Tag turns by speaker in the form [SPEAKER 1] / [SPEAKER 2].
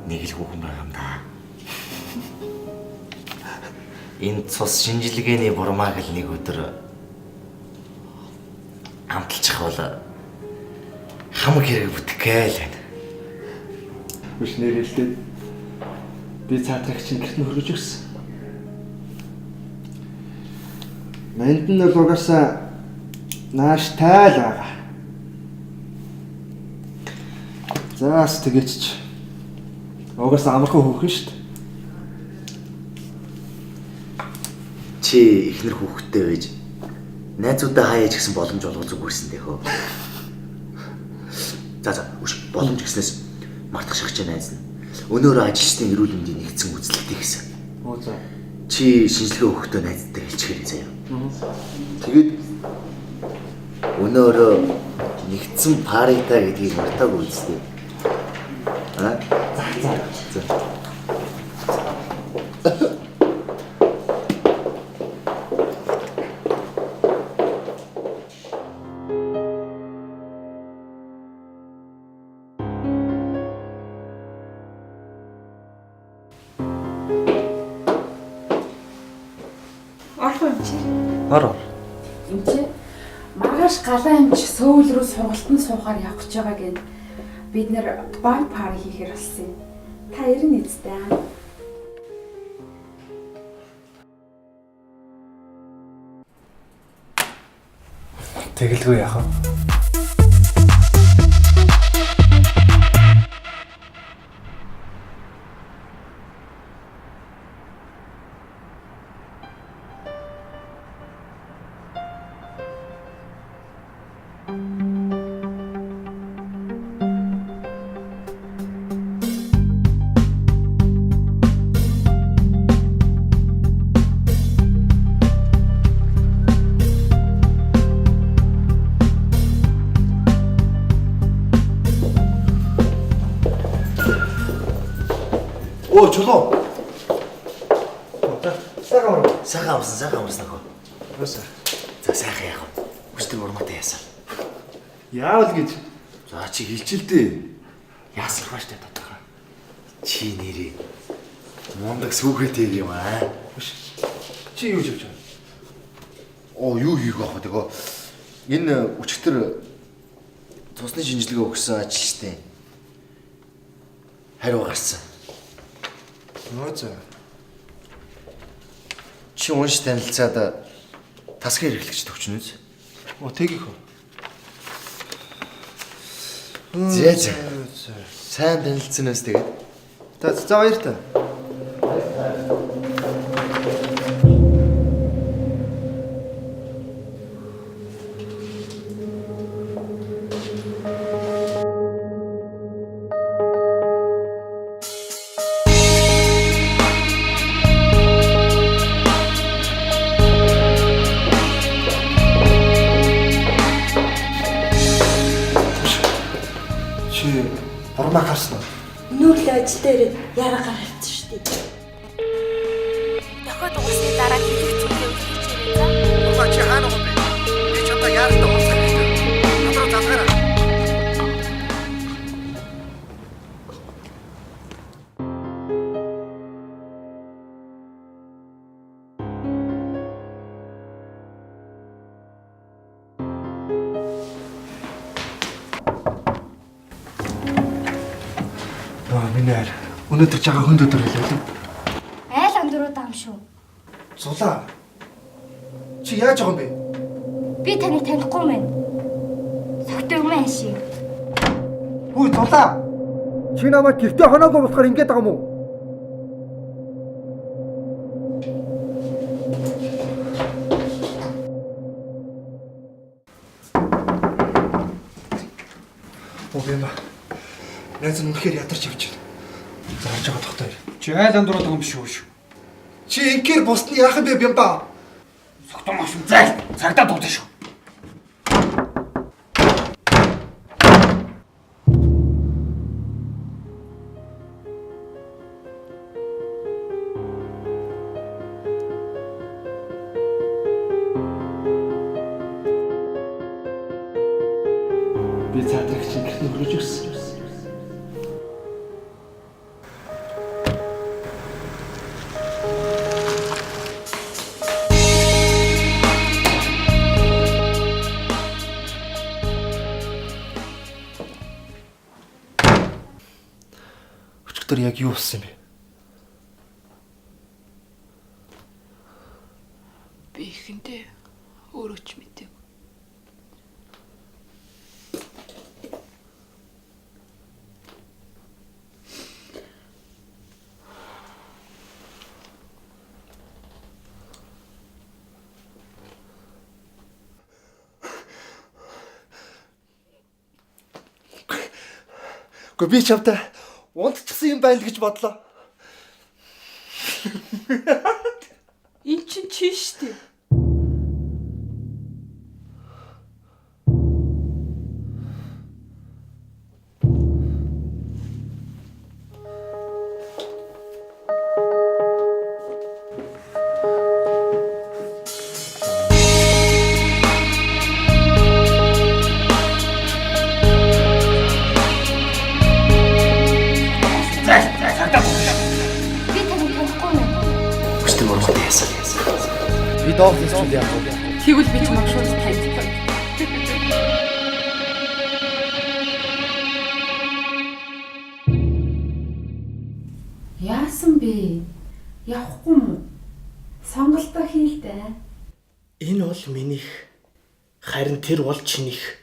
[SPEAKER 1] нэг л хүүхэн байгаа юм да. Энэ цус шинжилгээний бурмааг л нэг өдөр амталчих бол хамаг хэрэг бүтгэхээ л байна.
[SPEAKER 2] Биш нэрэлдээд би цаатрагч гэрт нь хөргөж өгсөн. Энд нь бол угаасаа нааштай л байгаа. Заас тэгээч. Угаасаа амархан хөөхөн шүү дээ.
[SPEAKER 1] Чи ихнэр хүүхэдтэй байж найзуудаа хаяаж гисэн боломж олгох зүгээрсэн дээ хөө. За боломж гэснээс мартах шахаж найз нь өнөөрөө ажилчдын эрүүл мэндийн нэгдсэн үзлэлтийг хийсэн.
[SPEAKER 2] Оо за.
[SPEAKER 1] Чи шинжилгээ өгөхдөө найзтай хэлчихээрэй заяа. Тэгээд өнөөрөө нэгдсэн парита гэдгийг мартаагүй үстэй. Аа? За.
[SPEAKER 3] Ороо.
[SPEAKER 4] Энд чи маргааш галаа амж Сөүл рүү сургалтанд суухаар явах гэж байгаа гэд бид нэр бай пари хийхээр болсон юм. Та ирнэ эцтэй.
[SPEAKER 2] Тэгэлгүй яах вэ? Оо чулуу.
[SPEAKER 1] Сайхан амарсан нөхөө.
[SPEAKER 2] Уусаа.
[SPEAKER 1] За сайхан яах вэ? Өстөр бурмаатай яасан.
[SPEAKER 2] Яавал гэж.
[SPEAKER 1] За чи хэлчихэл дээ. Яасан хваштай тодорхой. Чи нэрээ мундаг сүгэтэй юм аа.
[SPEAKER 2] Чи юу хийж байгаа?
[SPEAKER 1] Оо юу хийх вэ тэгээ. Энэ өчтөр цусны шинжилгээ өгсөн ажилчтай хариу гарсан.
[SPEAKER 2] Нөө за.
[SPEAKER 1] Чи унш танилцаад тасгийн хэрэглэгч төвчнө үз.
[SPEAKER 2] Оо тэгих үү.
[SPEAKER 1] Зээ. Сайн танилцсанаас тэгээд.
[SPEAKER 2] За баяртай. Бурмаа харсан уу?
[SPEAKER 5] Нүүрлээ ажил дээр яраа гарчихсан шүү дээ.
[SPEAKER 6] Дахиад уусны дараа хэлэх зүйлээ хэлчихээрэй за.
[SPEAKER 1] Бурмаа чи хаана вэ? Би ч одоо яаралтай уулзах хэрэгтэй. Надруу залгаараа.
[SPEAKER 2] Минь өнөөдөр жагаа хүнд өдөр хэлээ.
[SPEAKER 6] Айл амдруу даам шүү.
[SPEAKER 2] Зулаа. Чи яаж байгаа юм бэ?
[SPEAKER 6] Би таныг танихгүй мэн. Согтой юм аа шиг.
[SPEAKER 2] Хүү зулаа. Чи намайг гэртээ хоноогүй болохоор ингэж байгаа юм уу? Окей. Найз нь үнэхээр ядарч явж байна. Зарж байгаа тогтоо.
[SPEAKER 3] Чи айл андуураад байгаа юм биш үү?
[SPEAKER 2] Чи ингээр бусны яах юм бэ бямба?
[SPEAKER 3] Согтон маш зайл. Цагдаа дуудсан шүү.
[SPEAKER 2] Би цаатрагч гэрт нь хөргөж өгсөн. дотор яг юу болсон юм бэ?
[SPEAKER 7] Би ихэндээ өөрөө ч мэдэв.
[SPEAKER 2] Гэхдээ би чамтай унтчихсан юм байна л гэж бодлоо.
[SPEAKER 7] Энд чинь чи штэ.
[SPEAKER 6] Би таныг танихгүй байна.
[SPEAKER 1] Өчтөр мөрөнд яасан.
[SPEAKER 2] Би доогт зүйл яах вэ?
[SPEAKER 7] Тэгвэл би ч магшуул таньдаг.
[SPEAKER 4] Яасан бэ? Явахгүй мүү? Сонголтоо хийлдэ.
[SPEAKER 2] Энэ бол минийх. Харин тэр бол чинийх.